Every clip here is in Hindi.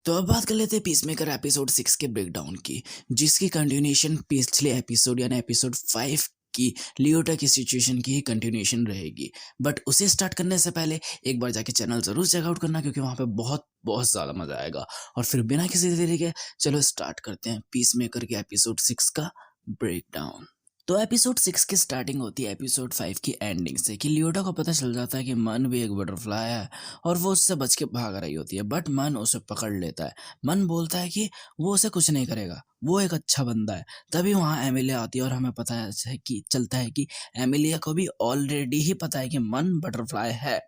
तो अब बात कर लेते हैं पीसमेकर एपिसोड 6 के ब्रेकडाउन की, जिसकी कंटिन्यूएशन पिछले एपिसोड यानी एपिसोड 5 की लियोटा की सिचुएशन की ही कंटिन्यूएशन रहेगी। बट उसे स्टार्ट करने से पहले एक बार जाके चैनल जरूर चेकआउट करना, क्योंकि वहाँ पे बहुत बहुत ज़्यादा मजा आएगा। और फिर बिना किसी देरी के चलो स्टार्ट करते हैं पीसमेकर के एपिसोड 6 का ब्रेकडाउन। तो एपिसोड 6 की स्टार्टिंग होती है एपिसोड 5 की एंडिंग से कि लियोटा को पता चल जाता है कि मन भी एक बटरफ्लाई है और वो उससे बच के भाग रही होती है। बट मन उसे पकड़ लेता है। मन बोलता है कि वो उसे कुछ नहीं करेगा, वो एक अच्छा बंदा है। तभी वहाँ एमिलिया आती है और हमें पता है कि चलता है कि एमिलिया को भी ऑलरेडी ही पता है कि मन बटरफ्लाई है।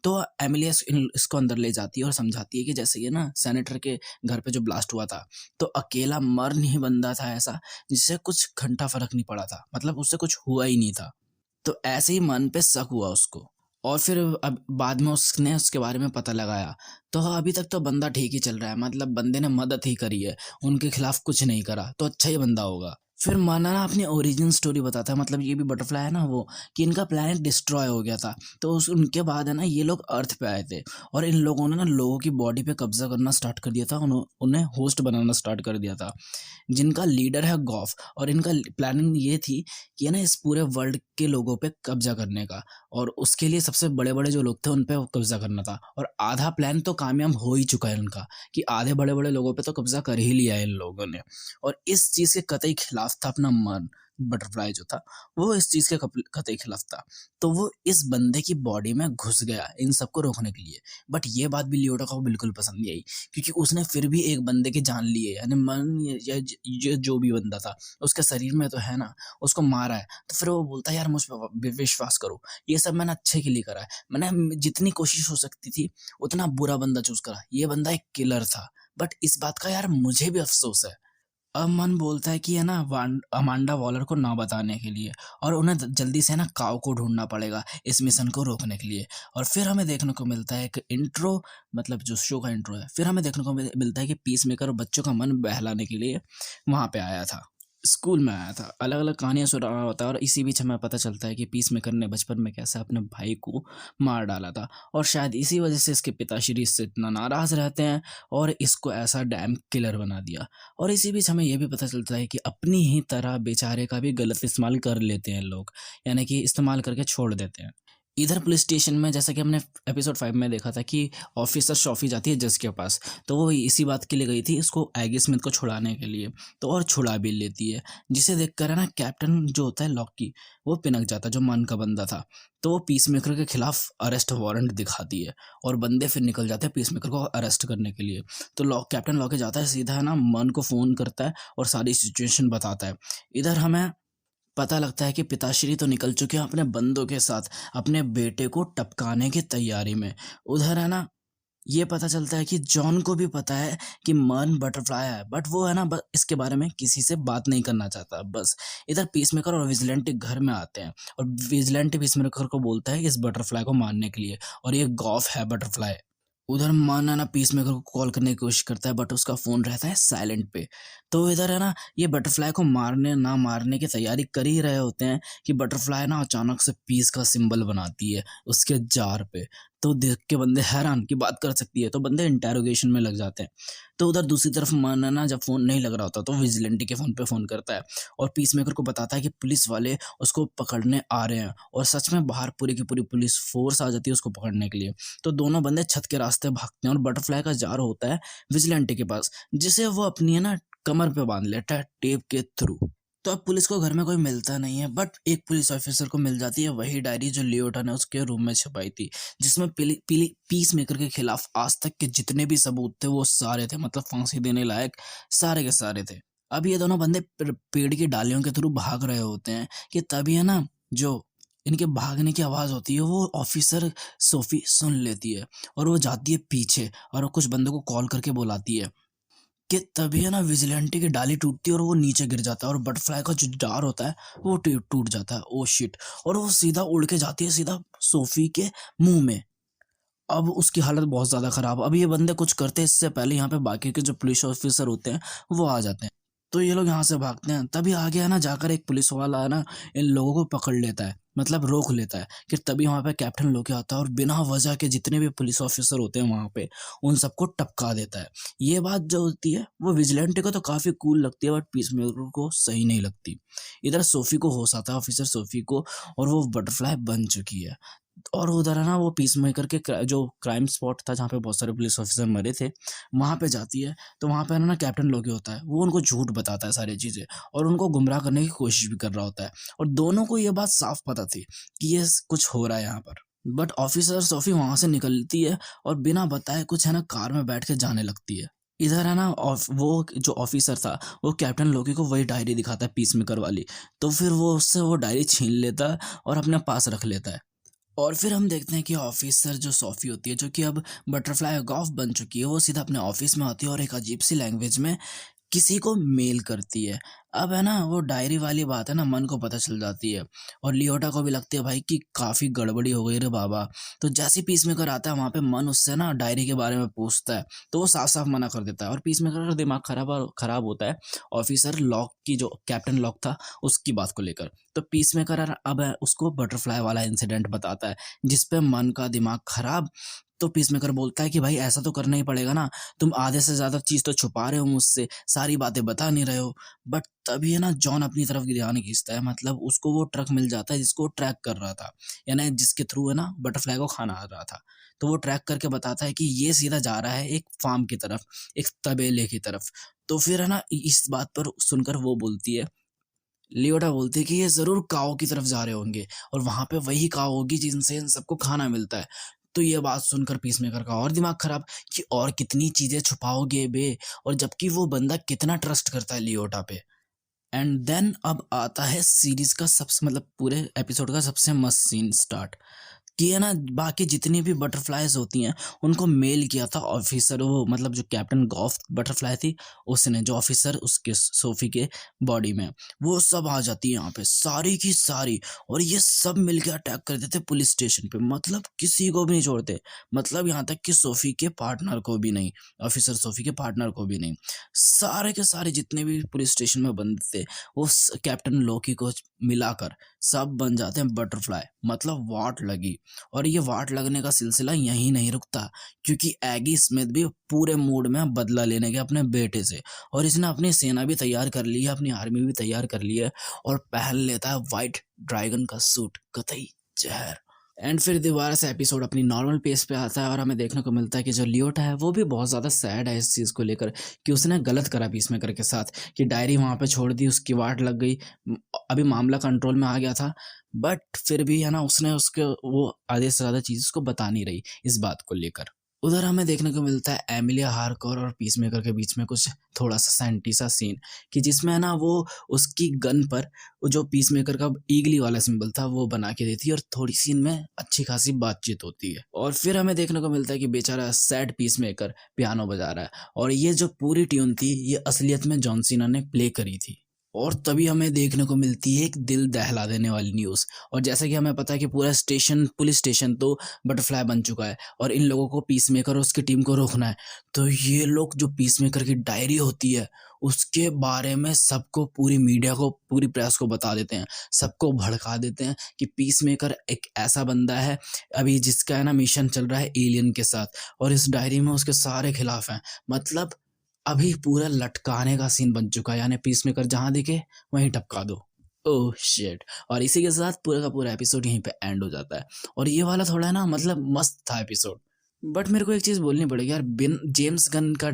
तो एमिलिया इसको अंदर ले जाती है और समझाती है कि जैसे ये ना सेनेटर के घर पे जो ब्लास्ट हुआ था, तो अकेला मर नहीं बंदा था ऐसा जिससे कुछ घंटा फर्क नहीं पड़ा था, मतलब उससे कुछ हुआ ही नहीं था। तो ऐसे ही मन पे शक हुआ उसको। और फिर अब बाद में उसने उसके बारे में पता लगाया। तो अभी तक तो बंदा ठीक ही चल रहा है, मतलब बंदे ने मदद ही करी है, उनके खिलाफ कुछ नहीं करा, तो अच्छा ही बंदा होगा। फिर माना ना अपनी ओरिजिन स्टोरी बताता है, मतलब ये भी बटरफ्लाई है ना वो, कि इनका प्लेनेट डिस्ट्रॉय हो गया था। तो उस उनके बाद है ना ये लोग अर्थ पे आए थे और इन लोगों ने ना लोगों की बॉडी पे कब्जा करना स्टार्ट कर दिया था, उन्हें होस्ट बनाना स्टार्ट कर दिया था, जिनका लीडर है गॉफ। और इनका प्लानिंग ये थी कि है ना इस पूरे वर्ल्ड के लोगों पे कब्जा करने का, और उसके लिए सबसे बड़े बड़े जो लोग थे उन पे कब्जा करना था। और आधा प्लान तो कामयाब हो ही चुका है उनका, कि आधे बड़े बड़े लोगों पे तो कब्जा कर ही लिया है इन लोगों ने। और इस चीज के कतई खिलाफ था अपना मन, बटरफ्लाई जो था वो इस चीज के कतई खिलाफ था। तो वो इस बंदे की बॉडी में घुस गया इन सबको रोकने के लिए। बट ये बात भी लियोटा को बिल्कुल पसंद नहीं आई, क्योंकि उसने फिर भी एक बंदे की जान ली है, यानी मन या जो भी बंदा था उसके शरीर में तो है ना, उसको मारा है। तो फिर वो बोलता है यार मुझ पर विश्वास करो, ये सब मैंने अच्छे के लिए करा है, मैंने जितनी कोशिश हो सकती थी उतना बुरा बंदा चूज करा, ये बंदा एक किलर था। बट इस बात का यार मुझे भी अफसोस है। अब मन बोलता है कि है ना अमांडा वॉलर को ना बताने के लिए, और उन्हें जल्दी से ना काव को ढूंढना पड़ेगा इस मिशन को रोकने के लिए। और फिर हमें देखने को मिलता है एक इंट्रो, मतलब जो शो का इंट्रो है, फिर हमें देखने को मिलता है कि पीस मेकर बच्चों का मन बहलाने के लिए वहां पे आया था, स्कूल में आया था, अलग अलग कहानियां सुना रहा होता है। और इसी बीच हमें पता चलता है कि पीस मेकर ने बचपन में कैसे अपने भाई को मार डाला था, और शायद इसी वजह से इसके पिताश्री इससे इतना नाराज रहते हैं और इसको ऐसा डैम किलर बना दिया। और इसी बीच हमें यह भी पता चलता है कि अपनी ही तरह बेचारे का भी गलत इस्तेमाल कर लेते हैं लोग, यानी कि इस्तेमाल करके छोड़ देते हैं। इधर पुलिस स्टेशन में जैसा कि हमने एपिसोड 5 में देखा था कि ऑफिसर शॉफी जाती है जज के पास, तो वो इसी बात के लिए गई थी इसको एगी स्मिथ को छुड़ाने के लिए। तो और छुड़ा भी लेती है, जिसे देखकर है ना कैप्टन जो होता है लॉकी, वो पिनक जाता है, जो मन का बंदा था। तो वो पीस मेकर के खिलाफ अरेस्ट वारंट दिखाती है और बंदे फिर निकल जाते हैं पीस मेकर को अरेस्ट करने के लिए। तो कैप्टन लॉकी जाता है सीधा है ना मन को फोन करता है और सारी सिचुएशन बताता है। इधर हमें पता लगता है कि पिताश्री तो निकल चुके हैं अपने बंदों के साथ अपने बेटे को टपकाने की तैयारी में। उधर है ना ये पता चलता है कि जॉन को भी पता है कि मन बटरफ्लाई है, बट वो है ना बस इसके बारे में किसी से बात नहीं करना चाहता बस। इधर पीसमेकर और विजिलेंट घर में आते हैं और विजिलेंट पीसमेकर को बोलता है इस बटरफ्लाई को मारने के लिए, और ये गॉफ है बटरफ्लाई। उधर मन है ना पीसमेकर को कॉल करने की कोशिश करता है, बट उसका फोन रहता है साइलेंट पे। तो इधर है ना ये बटरफ्लाई को मारने ना मारने की तैयारी कर ही रहे होते हैं कि बटरफ्लाई ना अचानक से पीस का सिंबल बनाती है उसके जार पे। तो देख के बंदे हैरान की बात कर सकती है, तो बंदे इंटेरोगेशन में लग जाते हैं। तो उधर दूसरी तरफ मन है ना जब फोन नहीं लग रहा होता तो विजिलेंटी के फोन पे फोन करता है और पीसमेकर को बताता है कि पुलिस वाले उसको पकड़ने आ रहे हैं। और सच में बाहर पूरी की पूरी पुलिस फोर्स आ जाती है उसको पकड़ने के लिए। तो दोनों बंदे छत के रास्ते भागते हैं और बटरफ्लाई का जार होता है विजिलेंटी के पास, जिसे वो अपनी है ना कमर पे बांध लेता है टेप के थ्रू। तो अब पुलिस को घर में कोई मिलता नहीं है, बट एक पुलिस ऑफिसर को मिल जाती है वही डायरी जो लियोटा ने उसके रूम में छुपाई थी, जिसमें पीली पीली पीस मेकर के खिलाफ आज तक के जितने भी सबूत थे वो सारे थे, मतलब फांसी देने लायक सारे के सारे थे। अब ये दोनों बंदे पेड़ की डालियों के थ्रू भाग रहे होते हैं कि तभी है ना जो इनके भागने की आवाज होती है वो ऑफिसर सोफी सुन लेती है और वो जाती है पीछे और कुछ बंदों को कॉल करके बुलाती है कि तभी है ना विजिलेंटी की डाली टूटती है और वो नीचे गिर जाता है और बटरफ्लाई का जो जार होता है वो टूट जाता है। Oh shit! और वो सीधा उड़ के जाती है सीधा सोफी के मुंह में। अब उसकी हालत बहुत ज्यादा खराब। अब ये बंदे कुछ करते हैं इससे पहले यहाँ पे बाकी के जो पुलिस ऑफिसर होते हैं वो आ जाते हैं। तो ये लोग यहाँ से भागते हैं। तभी आगे है ना जाकर एक पुलिस वाला है ना इन लोगों को पकड़ लेता है, मतलब रोक लेता है। कि तभी वहाँ पे कैप्टन लोकी आता है और बिना वजह के जितने भी पुलिस ऑफिसर होते हैं वहाँ पे उन सबको टपका देता है। ये बात जो होती है वो विजिलेंटे को तो काफी कूल लगती है, बट पीसमेकर को सही नहीं लगती। इधर सोफी को होश आता है, ऑफिसर सोफी को, और वो बटरफ्लाई बन चुकी है। और उधर है ना वो पीसमेकर के जो क्राइम स्पॉट था जहाँ पे बहुत सारे पुलिस ऑफिसर मरे थे, वहाँ पे जाती है। तो वहाँ पे है ना कैप्टन लोकी होता है, वो उनको झूठ बताता है सारी चीज़ें, और उनको गुमराह करने की कोशिश भी कर रहा होता है। और दोनों को ये बात साफ पता थी कि ये कुछ हो रहा है यहाँ पर। बट ऑफिसर सोफी वहाँ से निकलती है और बिना बताए कुछ है ना कार में बैठ के जाने लगती है। इधर है ना वो जो ऑफिसर था वो कैप्टन लोकी को वही डायरी दिखाता है पीसमेकर वाली। तो फिर वो उससे वो डायरी छीन लेता है और अपने पास रख लेता है। और फिर हम देखते हैं कि ऑफिसर जो सोफी होती है, जो कि अब बटरफ्लाई गॉफ बन चुकी है, वो सीधा अपने ऑफिस में आती है और एक अजीब सी लैंग्वेज में किसी को मेल करती है। अब है ना वो डायरी वाली बात है ना मन को पता चल जाती है, और लियोटा को भी लगती है भाई कि काफ़ी गड़बड़ी हो गई रे बाबा। तो जैसे ही पीसमेकर आता है वहाँ पे मन उससे ना डायरी के बारे में पूछता है, तो वो साफ साफ मना कर देता है। और पीसमेकर का दिमाग खराब होता है ऑफिसर लॉक की, जो कैप्टन लॉक था उसकी बात को लेकर। तो पीसमेकर अब उसको बटरफ्लाई वाला इंसिडेंट बताता है, जिसपे मन का दिमाग खराब। तो पीसमेकर बोलता है कि भाई ऐसा तो करना ही पड़ेगा ना, तुम आधे से ज्यादा चीज तो छुपा रहे हो मुझसे, सारी बातें बता नहीं रहे हो। बट तभी है ना जॉन अपनी तरफ ध्यान खींचता है, मतलब उसको वो ट्रक मिल जाता है जिसको ट्रैक कर रहा था, यानी जिसके थ्रू है ना बटरफ्लाई को खाना आ रहा था। तो वो ट्रैक करके बताता है कि ये सीधा जा रहा है एक फार्म की तरफ, एक तबेले की तरफ। तो फिर है ना इस बात पर सुनकर वो बोलती है, लियोटा बोलती है कि ये जरूर काओ की तरफ जा रहे होंगे, और वहां पे वही काओ होगी जिनसे इन सबको खाना मिलता है। तो ये बात सुनकर पीसमेकर का और दिमाग खराब कि और कितनी चीजें छुपाओगे बे, और जबकि वो बंदा कितना ट्रस्ट करता है लियोटा पे। एंड देन अब आता है सीरीज का सबसे, मतलब पूरे एपिसोड का सबसे मस्त सीन स्टार्ट। कि है ना बाकी जितनी भी बटरफ्लाईज होती हैं उनको मेल किया था ऑफिसर, वो मतलब जो कैप्टन गॉफ बटरफ्लाई थी उसने, जो ऑफिसर उसके सोफी के बॉडी में, वो सब आ जाती है यहाँ पे सारी की सारी। और ये सब मिलके अटैक कर देते पुलिस स्टेशन पे, मतलब किसी को भी नहीं छोड़ते, मतलब यहाँ तक कि सोफी के पार्टनर को भी नहीं, ऑफिसर सोफी के पार्टनर को भी नहीं। सारे के सारे जितने भी पुलिस स्टेशन में बंद थे वो कैप्टन लोकी को मिलाकर सब बन जाते हैं बटरफ्लाई, मतलब वाट लगी। और ये वाट लगने का सिलसिला यहीं नहीं रुकता, क्योंकि एगी स्मिथ भी पूरे मूड में बदला लेने के अपने बेटे से, और इसने अपनी सेना भी तैयार कर ली है, अपनी आर्मी भी तैयार कर ली है, और पहन लेता है व्हाइट ड्रैगन का सूट, कतई जहर। एंड फिर दोबारा से एपिसोड अपनी नॉर्मल पेस पे आता है, और हमें देखने को मिलता है कि जो लियोटा है वो भी बहुत ज़्यादा सैड है इस चीज़ को लेकर कि उसने गलत करा पीसमेकर के साथ, कि डायरी वहाँ पे छोड़ दी, उसकी वाट लग गई। अभी मामला कंट्रोल में आ गया था, बट फिर भी है ना उसने उसके वो आधे से ज़्यादा चीज़ उसको बता नहीं रही इस बात को लेकर। उधर हमें देखने को मिलता है एमिलिया हार्कोर और पीसमेकर के बीच में कुछ थोड़ा सा सैंटी सा सीन, कि जिसमें है ना वो उसकी गन पर वो जो पीसमेकर का ईगली वाला सिंबल था वो बना के देती है, और थोड़ी सी इनमें अच्छी खासी बातचीत होती है। और फिर हमें देखने को मिलता है कि बेचारा सैड पीसमेकर पियानो बजा रहा है, और ये जो पूरी ट्यून थी ये असलियत में जॉन सीना ने प्ले करी थी। और तभी हमें देखने को मिलती है एक दिल दहला देने वाली न्यूज़। और जैसे कि हमें पता है कि पूरा स्टेशन, पुलिस स्टेशन तो बटरफ्लाई बन चुका है, और इन लोगों को पीसमेकर और उसकी टीम को रोकना है। तो ये लोग जो पीसमेकर की डायरी होती है उसके बारे में सबको, पूरी मीडिया को, पूरी प्रेस को बता देते हैं, सबको भड़का देते हैं कि पीसमेकर एक ऐसा बंदा है अभी जिसका है ना मिशन चल रहा है एलियन के साथ, और इस डायरी में उसके सारे खिलाफ हैं। मतलब अभी पूरा लटकाने का सीन बन चुका है, यानी पीसमेकर जहां दिखे वहीं टपका दो। Oh shit. और इसी के साथ पूरा का पूरा एपिसोड यहीं पे एंड हो जाता है। और ये वाला थोड़ा है ना मतलब मस्त था एपिसोड। बट मेरे को एक चीज बोलनी पड़ेगी यार, जेम्स गन का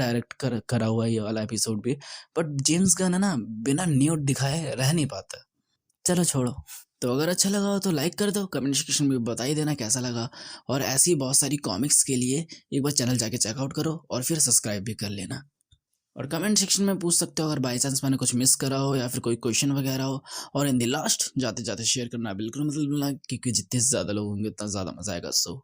करा हुआ है ये वाला एपिसोड भी, बट जेम्स गन है ना बिना न्यूड दिखाए रह नहीं पाता। चलो छोड़ो। तो अगर अच्छा लगा हो तो लाइक कर दो, कमेंट सेक्शन में बता ही देना कैसा लगा। और ऐसी बहुत सारी कॉमिक्स के लिए एक बार चैनल जाके चेकआउट करो, और फिर सब्सक्राइब भी कर लेना। और कमेंट सेक्शन में पूछ सकते हो अगर बाई चांस मैंने कुछ मिस करा हो या फिर कोई क्वेश्चन वगैरह हो। और इन द लास्ट जाते जाते शेयर करना बिल्कुल मतलब, क्योंकि जितने ज़्यादा लोग होंगे उतना ज़्यादा मजा आएगा। सो